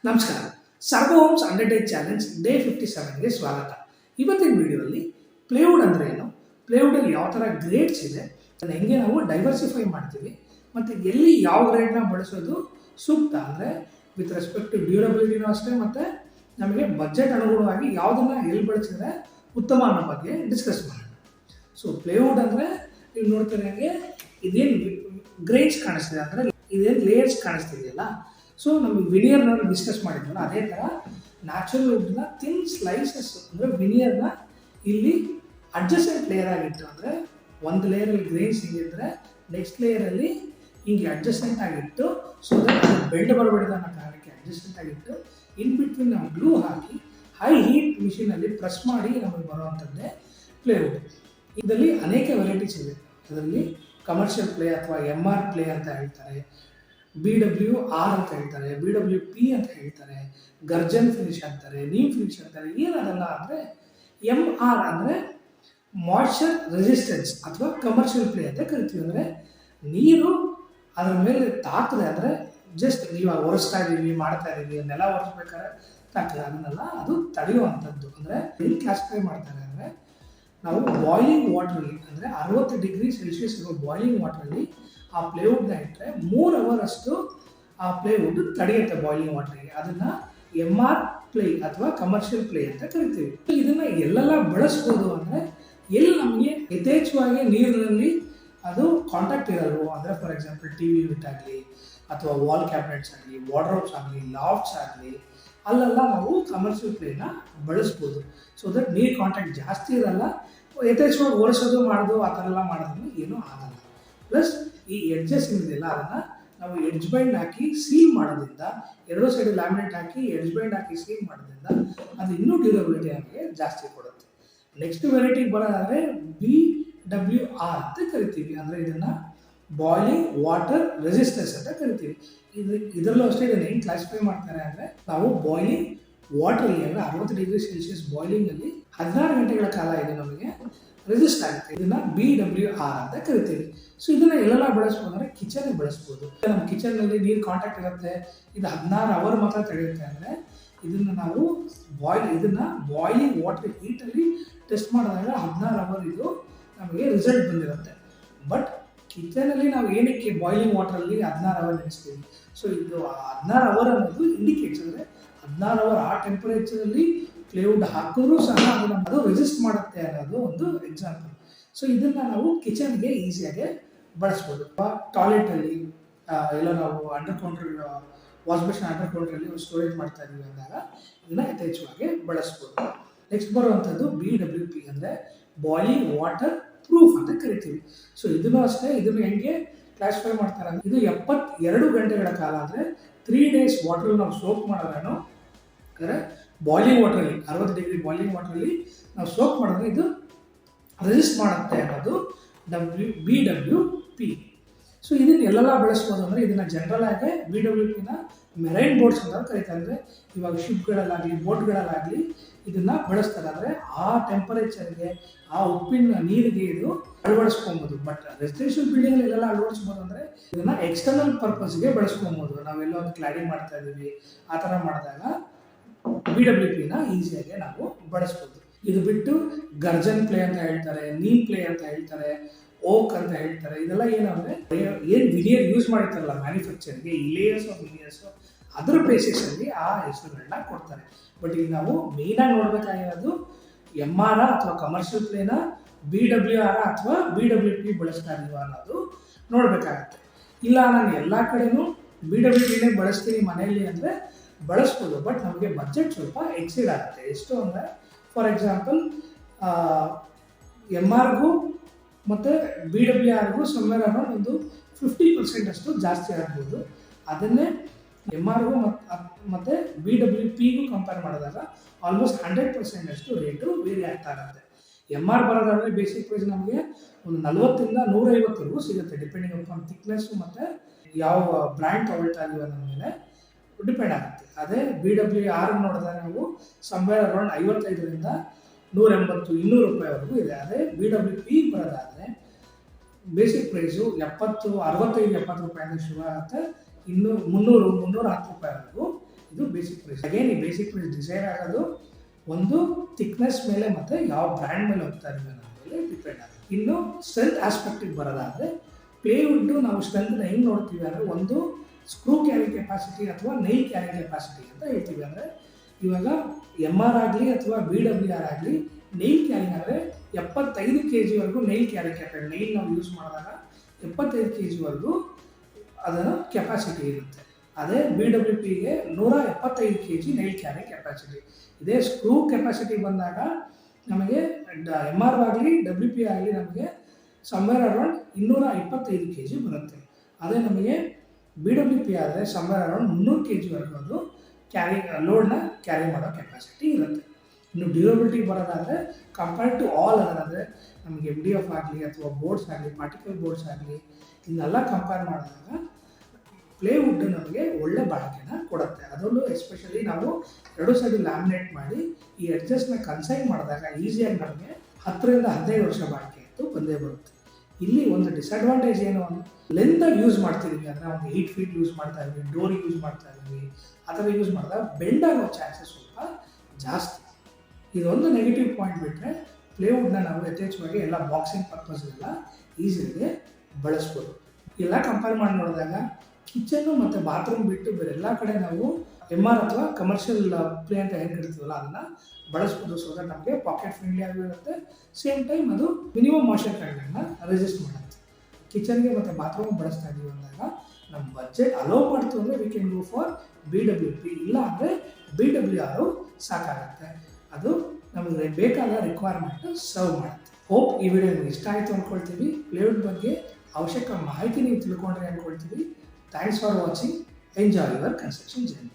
ನಮಸ್ಕಾರ. ಸರ್ವಾಹೋಮ್ಸ್ 100 day challenge day 57ಗೆ ಸ್ವಾಗತ. ಇವತ್ತಿನ ವಿಡಿಯೋದಲ್ಲಿ ಪ್ಲೇವುಡ್ ಅಂದರೆ ಏನು, ಪ್ಲೇವುಡಲ್ಲಿ ಯಾವ ಥರ ಗ್ರೇಡ್ಸ್ ಇದೆ, ಅದನ್ನು ಹೆಂಗೆ ನಾವು ಡೈವರ್ಸಿಫೈ ಮಾಡ್ತೀವಿ, ಮತ್ತು ಎಲ್ಲಿ ಯಾವ ಗ್ರೇಡ್ನ ಬಳಸೋದು ಸೂಕ್ತ ಅಂದರೆ ವಿತ್ ರೆಸ್ಪೆಕ್ಟ್ ಟು ಡ್ಯೂರಬಿಲಿಟಿನೂ ಅಷ್ಟೇ, ಮತ್ತು ನಮಗೆ ಬಜೆಟ್ ಅನುಗುಣವಾಗಿ ಯಾವುದನ್ನು ಎಲ್ಲಿ ಬಳಸಿದ್ರೆ ಉತ್ತಮ ಅನ್ನೋ ಬಗ್ಗೆ ಡಿಸ್ಕಸ್ ಮಾಡೋಣ. ಸೊ ಪ್ಲೇವುಡ್ ಅಂದರೆ ನೀವು ನೋಡ್ತಾರೆ ಹಾಗೆ ಇದೇನು ಗ್ರೇಡ್ಸ್ ಕಾಣಿಸ್ತಿದೆ ಅಂದರೆ ಇದೇನು ಲೇಯರ್ಸ್ ಕಾಣಿಸ್ತಿದೆಯಲ್ಲ, ಸೊ ನಮಗೆ ವಿನಿಯರ್ನ ಡಿಸ್ಕಸ್ ಮಾಡಿದ್ವಲ್ಲ ಅದೇ ಥರ ನ್ಯಾಚುರಲ್ ವುಡ್ನ ಥಿನ್ ಸ್ಲೈಸಸ್ ಅಂದರೆ ವಿನಿಯರ್ನ ಇಲ್ಲಿ ಅಡ್ಜಸ್ಟೆಂಟ್ ಲೇಯರ್ ಆಗಿಟ್ಟು, ಅಂದರೆ ಒಂದು ಲೇಯರಲ್ಲಿ ಗ್ರೇನ್ಸ್ ಹಿಂಗಿದ್ರೆ ನೆಕ್ಸ್ಟ್ ಲೇಯರಲ್ಲಿ ಹಿಂಗೆ ಅಡ್ಜಸ್ಟೆಂಟ್ ಆಗಿಟ್ಟು, ಸೊ ದಟ್ ಬೆಂಡ್ ಬರಬಾರ್ದು ಅನ್ನೋ ಕಾರಣಕ್ಕೆ ಅಡ್ಜಸ್ಟೆಂಟ್ ಆಗಿಟ್ಟು ಇನ್ ಬಿಟ್ವೀನ್ ನಾವು ಗ್ಲೂ ಹಾಕಿ ಹೈ ಹೀಟ್ ಮಿಷಿನಲ್ಲಿ ಪ್ರೆಸ್ ಮಾಡಿ ನಮಗೆ ಬರುವಂಥದ್ದೇ ಪ್ಲೇವುಡ್. ಇದರಲ್ಲಿ ಅನೇಕ ವೆರೈಟೀಸ್ ಇದೆ. ಅದರಲ್ಲಿ ಕಮರ್ಷಿಯಲ್ ಪ್ಲೇ ಅಥವಾ MR ಪ್ಲೇ ಅಂತ ಹೇಳ್ತಾರೆ, BWR ಅಂತ ಹೇಳ್ತಾರೆ, BWP ಅಂತ ಹೇಳ್ತಾರೆ, ಗರ್ಜನ್ ಫಿನಿಶ್ ಅಂತಾರೆ, ನೀಮ್ ಫಿನಿಶ್ ಅಂತಾರೆ. ಏನದಲ್ಲ ಅಂದರೆ MR ಅಂದರೆ ಮಾಯ್ಶ್ಚರ್ ರೆಸಿಸ್ಟೆನ್ಸ್ ಅಥವಾ ಕಮರ್ಷಿಯಲ್ ಪ್ಲೇ ಅಂತ ಕರಿತೀವಿ. ಅಂದರೆ ನೀರು ಅದರ ಮೇಲೆ ತಾಕದೆ, ಅಂದರೆ ಜಸ್ಟ್ ನೀವು ಒರೆಸ್ತಾ ಇದ್ದೀವಿ ಮಾಡ್ತಾ ಇದ್ದೀವಿ ನೆಲ ಒರೆಸ್ಬೇಕಾದ್ರೆ ತಾಕದೆ, ಅದನ್ನೆಲ್ಲ ಅದು ತಡೆಯುವಂಥದ್ದು. ಅಂದರೆ ಎಲ್ಲಿ ಕ್ಲಾಸಿಫೈ ಮಾಡ್ತಾರೆ ಅಂದರೆ ನಾವು ಬಾಯ್ಲಿಂಗ್ ವಾಟ್ರಲ್ಲಿ ಅಂದರೆ 60 ಡಿಗ್ರಿ ಸೆಲ್ಸಿಯಸ್ ಇರೋ ಬಾಯ್ಲಿಂಗ್ ವಾಟ್ರಲ್ಲಿ ಆ ಪ್ಲೇವುಡ್ನ ಇಟ್ಟರೆ 3 ಅವರ್ ಅಷ್ಟು ಆ ಪ್ಲೇವುಡ್ ತಡೆಯುತ್ತೆ ಬಾಯ್ಲಿಂಗ್ ವಾಟರ್ಗೆ. ಅದನ್ನು MR ಪ್ಲೇ ಅಥವಾ ಕಮರ್ಷಿಯಲ್ ಪ್ಲೇ ಅಂತ ಕರಿತೀವಿ. ಇದನ್ನು ಎಲ್ಲೆಲ್ಲ ಬಳಸ್ಬೋದು ಅಂದರೆ ಎಲ್ಲಿ ನಮಗೆ ಯಥೇಚ್ಛವಾಗಿ ನೀರಿನಲ್ಲಿ ಅದು ಕಾಂಟ್ಯಾಕ್ಟ್ ಇರಲ್ವೋ, ಅಂದರೆ ಫಾರ್ ಎಕ್ಸಾಂಪಲ್ TV ಯೂನಿಟ್ ಆಗಲಿ ಅಥವಾ ವಾಲ್ ಕ್ಯಾಬಿನೆಟ್ಸ್ ಆಗಲಿ, ವಾರ್ಡ್ರೋಬ್ಸ್ ಆಗಲಿ, ಲಾಫ್ಟ್ಸ್ ಆಗಲಿ, ಅಲ್ಲೆಲ್ಲ ನಾವು ಕಮರ್ಷಿಯಲ್ ಪ್ಲೇನ ಬಳಸ್ಬೋದು. ಸೊ ದಟ್ ನೀರು ಕಾಂಟ್ಯಾಕ್ಟ್ ಜಾಸ್ತಿ ಇರಲ್ಲ, ಯಥೇಚ್ಛವಾಗಿ ಒರೆಸೋದು ಮಾಡೋದು ಆ ಥರ ಎಲ್ಲ ಮಾಡೋದ್ರೂ ಏನೂ ಆಗಲ್ಲ. ಪ್ಲಸ್ ಈ ಎಡ್ಜಸ್ ಏನಿದೆಯಲ್ಲ ಅದನ್ನು ನಾವು ಎಡ್ಜ್ ಬೈಂಡ್ ಹಾಕಿ ಸೀಲ್ ಮಾಡೋದ್ರಿಂದ, ಎರಡೂ ಸೈಡ್ ಲ್ಯಾಮಿನೇಟ್ ಹಾಕಿ ಎಡ್ಜ್ ಬೈಂಡ್ ಹಾಕಿ ಸೀಲ್ ಮಾಡೋದ್ರಿಂದ ಅದು ಇನ್ನೂ ಡ್ಯೂರಬಿಲಿಟಿ ಆಗಿ ಜಾಸ್ತಿ ಕೊಡುತ್ತೆ. ನೆಕ್ಸ್ಟ್ ವೆರೈಟಿಗೆ ಬರೋದಾದರೆ BWR ಅಂತ ಕರಿತೀವಿ. ಅಂದರೆ ಇದನ್ನು ಬಾಯ್ಲಿಂಗ್ ವಾಟರ್ ರೆಸಿಸ್ಟೆನ್ಸ್ ಅಂತ ಕರಿತೀವಿ. ಇದರಲ್ಲೂ ಅಷ್ಟೇ ಇದನ್ನು ಹೆಂಗೆ ಕ್ಲಾಸಿಫೈ ಮಾಡ್ತಾರೆ ಅಂದರೆ ನಾವು ಬಾಯ್ಲಿಂಗ್ ವಾಟ್ರಲ್ಲಿ ಅಂದರೆ 60 ಡಿಗ್ರಿ ಸೆಲ್ಸಿಯಸ್ ಬಾಯ್ಲಿಂಗಲ್ಲಿ 16 ಗಂಟೆಗಳ ಕಾಲ ಇದು ನಮಗೆ ರೆಸಿಸ್ಟ್ ಆಗುತ್ತೆ. ಇದನ್ನು BWR ಅಂತ ಕರಿತೀವಿ. ಸೊ ಇದನ್ನು ಎಲ್ಲೆಲ್ಲ ಬಳಸ್ಬೋದು ಅಂದರೆ ಕಿಚನ್ಗೆ ಬಳಸ್ಬೋದು. ನಮ್ಮ ಕಿಚನ್ನಲ್ಲಿ ನೀರು ಕಾಂಟ್ಯಾಕ್ಟ್ ಇರುತ್ತೆ, ಇದು 16 ಅವರ್ ಮಾತ್ರ ತಡೆಯುತ್ತೆ. ಅಂದರೆ ಇದನ್ನು ನಾವು ಬಾಯ್ಲಿಂಗ್ ವಾಟರ್ ಹೀಟಲ್ಲಿ ಟೆಸ್ಟ್ ಮಾಡಿದಾಗ 16 ಅವರ್ ಇದು ನಮಗೆ ರಿಸಲ್ಟ್ ಬಂದಿರುತ್ತೆ. ಬಟ್ ಕಿಚನಲ್ಲಿ ನಾವು ಏನಕ್ಕೆ ಬಾಯ್ಲಿಂಗ್ ವಾಟರಲ್ಲಿ 16 ಅವರ್ ನೆನೆಸ್ತೀವಿ? ಸೊ ಇದು 16 ಅವರ್ ಅನ್ನೋದು ಇಂಡಿಕೇಟ್ಸ್, ಅಂದರೆ 16 ಅವರ್ ಆ ಟೆಂಪರೇಚರಲ್ಲಿ ಪ್ಲೇವುಡ್ ಹಾಕಿದ್ರೂ ಸಹ ಅದು ರೆಸಿಸ್ಟ್ ಮಾಡುತ್ತೆ ಅನ್ನೋದು ಒಂದು ಎಕ್ಸಾಂಪಲ್. ಸೊ ಇದನ್ನು ನಾವು ಕಿಚನ್ಗೆ ಈಸಿಯಾಗಿ ಬಳಸ್ಬೋದು. ಟಾಯ್ಲೆಟಲ್ಲಿ ಎಲ್ಲ ನಾವು under counter wash basin under ಕೌಂಟ್ರಲ್ಲಿ ಸ್ಟೋರೇಜ್ ಮಾಡ್ತಾ ಇದ್ದೀವಿ ಅಂದಾಗ ಇದನ್ನು ಯಥೇಚ್ಛವಾಗಿ ಬಳಸ್ಬೋದು. ನೆಕ್ಸ್ಟ್ ಬರುವಂಥದ್ದು BWP ಅಂದರೆ ಬಾಯ್ಲಿಂಗ್ ವಾಟರ್ ಪ್ರೂಫ್ ಅಂತ ಕರಿತೀವಿ. ಸೊ ಇದನ್ನು ಅಷ್ಟೇ, ಇದನ್ನು ಹೆಂಗೆ ಕ್ಲಾಸಿಫೈ ಮಾಡ್ತಾರೆ ಅಂದರೆ ಇದು 72 ಗಂಟೆಗಳ ಕಾಲ, ಅಂದರೆ 3 days ವಾಟ್ರಲ್ಲಿ ನಾವು ಸೋಪ್ ಮಾಡೋದೇನೋ, ಅಂದರೆ ಬಾಯ್ಲಿಂಗ್ ವಾಟ್ರಲ್ಲಿ 60 ಡಿಗ್ರಿ ಬಾಯ್ಲಿಂಗ್ ವಾಟ್ರಲ್ಲಿ ನಾವು ಸೋಪ್ ಮಾಡಿದ್ರೆ ಇದು ರೆಸಿಸ್ಟ್ ಮಾಡುತ್ತೆ ಅನ್ನೋದು BWP. ಸೊ ಇದನ್ನು ಎಲ್ಲೆಲ್ಲ ಬಳಸ್ಬೋದು ಅಂದರೆ ಇದನ್ನು ಜನರಲ್ ಆಗಿ BWPನ ಮೆರೈನ್ ಬೋರ್ಡ್ಸ್ ಅಂತ ಕರೀತಾರೆ. ಅಂದರೆ ಇವಾಗ ಶಿಪ್ಗಳಲ್ಲಾಗಲಿ ಬೋಟ್ಗಳಲ್ಲಾಗಲಿ ಇದನ್ನು ಬಳಸ್ತಾರೆ. ಅಂದರೆ ಆ ಟೆಂಪರೇಚರ್ಗೆ ಆ ಉಪ್ಪಿನ ನೀರಿಗೆ ಇದು ಅಳವಡಿಸ್ಕೊಬೋದು. ಬಟ್ ರೆಸಿಡೆನ್ಷಿಯಲ್ ಬಿಲ್ಡಿಂಗಲ್ಲಿ ಎಲ್ಲೆಲ್ಲ ಅಳವಡಿಸ್ಬೋದು ಅಂದರೆ ಇದನ್ನು ಎಕ್ಸ್ಟರ್ನಲ್ ಪರ್ಪಸ್ಗೆ ಬಳಸ್ಕೊಬೋದು. ನಾವೆಲ್ಲ ಒಂದು ಕ್ಲಾಡಿಂಗ್ ಮಾಡ್ತಾ ಇದ್ದೀವಿ, ಆ ಥರ ಮಾಡಿದಾಗ BWPನ ಈಸಿಯಾಗಿ ನಾವು ಬಳಸ್ಬೋದು. ಇದು ಬಿಟ್ಟು ಗರ್ಜನ್ ಪ್ಲೇ ಅಂತ ಹೇಳ್ತಾರೆ, ನೀಮ್ ಪ್ಲೇ ಅಂತ ಹೇಳ್ತಾರೆ, ಓಕ್ ಅಂತ ಹೇಳ್ತಾರೆ. ಇದೆಲ್ಲ ಏನಂದರೆ ಏನು ವಿನಿಯರ್ ಯೂಸ್ ಮಾಡಿರ್ತಾರಲ್ಲ ಮ್ಯಾನುಫ್ಯಾಕ್ಚರ್ಗೆ, ಈ ಲೇಯರ್ಸ್ ಆಫ್ ವಿನಿಯರ್ಸು ಅದರ ಬೇಸಿಸಲ್ಲಿ ಆ ಹೆಸರುಗಳನ್ನ ಕೊಡ್ತಾರೆ. ಬಟ್ ಈಗ ನಾವು ಮೇಯ್ನಾಗಿ ನೋಡಬೇಕಾಗಿರೋದು MR ಅಥವಾ ಕಮರ್ಷಿಯಲ್ ಪ್ಲೇನ, BWR ಅಥವಾ BWP ಬಳಸ್ತಾ ಇದೀವ ಅನ್ನೋದು ನೋಡಬೇಕಾಗತ್ತೆ. ಇಲ್ಲ ನಾನು ಎಲ್ಲ ಕಡೆನೂ BWPನೇ ಬಳಸ್ತೀನಿ ಮನೆಯಲ್ಲಿ ಅಂದರೆ ಬಳಸ್ಬೋದು, ಬಟ್ ನಮಗೆ ಬಜೆಟ್ ಸ್ವಲ್ಪ ಎಕ್ಸೀಡ್ ಆಗುತ್ತೆ. ಎಷ್ಟು ಅಂದರೆ ಫಾರ್ ಎಕ್ಸಾಂಪಲ್ MRಗೂ ಮತ್ತು BWRಗೂ ಸಮ್ವೇರ್ ಅರೌಂಡ್ ಒಂದು 50% ಅಷ್ಟು ಜಾಸ್ತಿ ಆಗ್ಬೋದು. ಅದನ್ನೇ MRಗೂ ಮತ್ತು BWPಗೂ ಕಂಪೇರ್ ಮಾಡಿದಾಗ ಆಲ್ಮೋಸ್ಟ್ 100% ಅಷ್ಟು ರೇಟು ವೇರಿ ಆಗ್ತಾ ಇರುತ್ತೆ. MR ಬರೋದಾದರೆ ಬೇಸಿಕ್ ಪ್ರೈಸ್ ನಮಗೆ ಒಂದು 40ರಿಂದ 150ವರೆಗೂ ಸಿಗುತ್ತೆ, ಡಿಪೆಂಡಿಂಗ್ ಅಪಾನ್ ಥಿಕ್ನೆಸ್ಸು ಮತ್ತು ಯಾವ ಬ್ರ್ಯಾಂಡ್ ತಗೊಳ್ತಾ ಇದೀವಿ ಅನ್ನೋ ಮೇಲೆ ಡಿಪೆಂಡ್ ಆಗುತ್ತೆ. ಅದೇ BWR ನೋಡಿದಾಗ ನಾವು ಸಮ್ವೇರ್ ಅರೌಂಡ್ 55ರಿಂದ 180-200 ರೂಪಾಯಿವರೆಗೂ ಇದೆ. ಅದೇ BWP ಬರೋದಾದರೆ ಬೇಸಿಕ್ ಪ್ರೈಸು 65-70 ರೂಪಾಯಿಂದ ಶುರು ಆಗುತ್ತೆ, ಇನ್ನು 300-310 ರೂಪಾಯಿವರೆಗೂ ಇದು ಬೇಸಿಕ್ ಪ್ರೈಸ್. ಅಗೇನ್ ಈ ಬೇಸಿಕ್ ಪ್ರೈಸ್ ಡಿಸೈಡ್ ಆಗೋದು ಒಂದು ಥಿಕ್ನೆಸ್ ಮೇಲೆ ಮತ್ತು ಯಾವ ಬ್ರ್ಯಾಂಡ್ ಮೇಲೆ ಹೋಗ್ತಾ ಇದ್ದೀವಿ ಅನ್ನೋ ಮೇಲೆ ಡಿಪೆಂಡ್ ಆಗುತ್ತೆ. ಇನ್ನು ಸ್ಟ್ರೆಂತ್ ಆಸ್ಪೆಕ್ಟಿಗೆ ಬರೋದಾದರೆ ಪ್ಲೇವುಡ್ಡು ನಾವು ಸ್ಟ್ರೆಂತ್ನ ಹೆಂಗೆ ನೋಡ್ತೀವಿ ಅಂದರೆ ಒಂದು ಸ್ಕ್ರೂ ಕ್ಯಾರಿ ಕೆಪಾಸಿಟಿ ಅಥವಾ ನೈಲ್ ಕ್ಯಾರಿ ಕೆಪಾಸಿಟಿ ಅಂತ ಹೇಳ್ತೀವಿ. ಅಂದರೆ ಇವಾಗ MR ಆಗಲಿ ಅಥವಾ BWR ಆಗಲಿ ನೈಲ್ ಕ್ಯಾರಿಂಗ್ ಆದರೆ 75 kgವರೆಗೂ ನೈಲ್ ಕ್ಯಾರಿ ಕೆಪಾಸಿಟಿ, ನೈಲ್ ನಾವು ಯೂಸ್ ಮಾಡಿದಾಗ 75 kgವರೆಗೂ ಅದರ ಕೆಪಾಸಿಟಿ ಇರುತ್ತೆ. ಅದೇ BWPಗೆ 175 kg ನೈಲ್ ಕ್ಯಾರಿ ಕೆಪಾಸಿಟಿ. ಇದೇ ಸ್ಕ್ರೂ ಕೆಪಾಸಿಟಿ ಬಂದಾಗ ನಮಗೆ MR ಆಗಲಿ WP ಆಗಲಿ ನಮಗೆ ಸಮ್ವೇರ್ ಅರೌಂಡ್ 225 kg ಬರುತ್ತೆ. ಅದೇ ನಮಗೆ BWP ಆದರೆ ಸಮ್ವೇರ್ ಅರೌಂಡ್ 300 kgವರೆಗೂ ಅದು ಲೋಡ್ನ ಕ್ಯಾರಿ ಮಾಡೋ ಕೆಪಾಸಿಟಿ ಇರುತ್ತೆ. ಇನ್ನು ಡ್ಯೂರಬಿಲಿಟಿ ಬರೋದಾದರೆ ಕಂಪೇರ್ಡ್ ಟು ಆಲ್ ಅದರ್, ಅಂದರೆ ನಮಗೆ MDF ಆಗಲಿ ಅಥವಾ ಬೋರ್ಡ್ಸ್ ಆಗಲಿ, ಪಾರ್ಟಿಕಲ್ ಬೋರ್ಡ್ಸ್ ಆಗಲಿ, ಇದನ್ನೆಲ್ಲ ಕಂಪೇರ್ ಮಾಡಿದಾಗ ಪ್ಲೇವುಡ್ ನಮಗೆ ಒಳ್ಳೆ ಬಾಳಿಕೆನ ಕೊಡುತ್ತೆ. ಅದರಲ್ಲೂ ಎಸ್ಪೆಷಲಿ ನಾವು 2 ಸೈಡ್ ಲ್ಯಾಮಿನೇಟ್ ಮಾಡಿ ಈ ಎಡ್ಜಸ್ಟ್ನ ಕನ್ಸೈನ್ ಮಾಡಿದಾಗ ಈಸಿಯಾಗಿ ನಮಗೆ 10 ರಿಂದ 15 ವರ್ಷ ಬಾಳಿಕೆ ಅಂತೂ ಬಂದೇ ಬರುತ್ತೆ. ಇಲ್ಲಿ ಒಂದು ಡಿಸ್ಅಡ್ವಾಂಟೇಜ್ ಏನು ಅಂದರೆ ಲೆಂತಾಗಿ ಯೂಸ್ ಮಾಡ್ತಿದ್ದೀವಿ, ಅಂದರೆ ಒಂದು 8 feet ಯೂಸ್ ಮಾಡ್ತಾ ಇದ್ದೀವಿ, ಡೋರಿಗೆ ಯೂಸ್ ಮಾಡ್ತಾ ಇದ್ದೀವಿ, ಆ ಥರ ಯೂಸ್ ಮಾಡಿದಾಗ ಬೆಂಡ್ ಆಗೋ ಚಾನ್ಸಸ್ ಸ್ವಲ್ಪ ಜಾಸ್ತಿ. ಇದೊಂದು ನೆಗೆಟಿವ್ ಪಾಯಿಂಟ್ ಬಿಟ್ಟರೆ ಪ್ಲೇವುಡ್ನ ನಾವು ಯಥೇಚ್ಛವಾಗಿ ಎಲ್ಲ ಬಾಕ್ಸಿಂಗ್ ಪರ್ಪಸ್ಗೆಲ್ಲ ಈಸಿಯಾಗಿ ಬಳಸ್ಬೋದು. ಎಲ್ಲ ಕಂಪೇರ್ ಮಾಡಿ ನೋಡಿದಾಗ ಕಿಚನ್ನು ಮತ್ತು ಬಾತ್ರೂಮ್ ಬಿಟ್ಟು ಬೇರೆ ಎಲ್ಲ ಕಡೆ ನಾವು MR ಅಥವಾ ಕಮರ್ಷಿಯಲ್ ಪ್ಲೇ ಅಂತ ಏನು ಕರಿತೀವಲ್ಲ ಅದನ್ನು ಬಳಸ್ಬೋದು. ಸೊ ದಟ್ ನಮಗೆ ಪಾಕೆಟ್ ಫ್ರೆಂಡ್ಲಿ ಆಗಿರುತ್ತೆ, ಸೇಮ್ ಟೈಮ್ ಅದು ಮಿನಿಮಮ್ ಮಾಯ್ಚರ್ ಕಂಟೆಂಟ್ನ ರೆಸಿಸ್ಟ್ ಮಾಡುತ್ತೆ. ಕಿಚನ್ಗೆ ಮತ್ತು ಬಾತ್ರೂಮ್ ಬಳಸ್ತಾ ಇದ್ದೀವಿ ಅಂದಾಗ ನಮ್ಮ ಬಜೆಟ್ ಅಲೋ ಮಾಡ್ತು ಅಂದರೆ we can go for BWP, ಇಲ್ಲ ಅಂದರೆ BWR ಸಾಕಾಗುತ್ತೆ. ಅದು ನಮಗೆ ಬೇಕಾದ ರಿಕ್ವೈರ್ಮೆಂಟ್ ಸರ್ವ್ ಮಾಡುತ್ತೆ. ಹೋಪ್ ಈ ವಿಡಿಯೋ ನಿಮಗೆ ಇಷ್ಟ ಆಯಿತು ಅಂದ್ಕೊಳ್ತೀವಿ. ಪ್ಲೇವುಡ್ ಬಗ್ಗೆ ಅವಶ್ಯಕ ಮಾಹಿತಿ ನೀವು ತಿಳ್ಕೊಂಡ್ರೆ ಅಂದ್ಕೊಳ್ತೀವಿ. Thanks for watching. Enjoy your construction journey.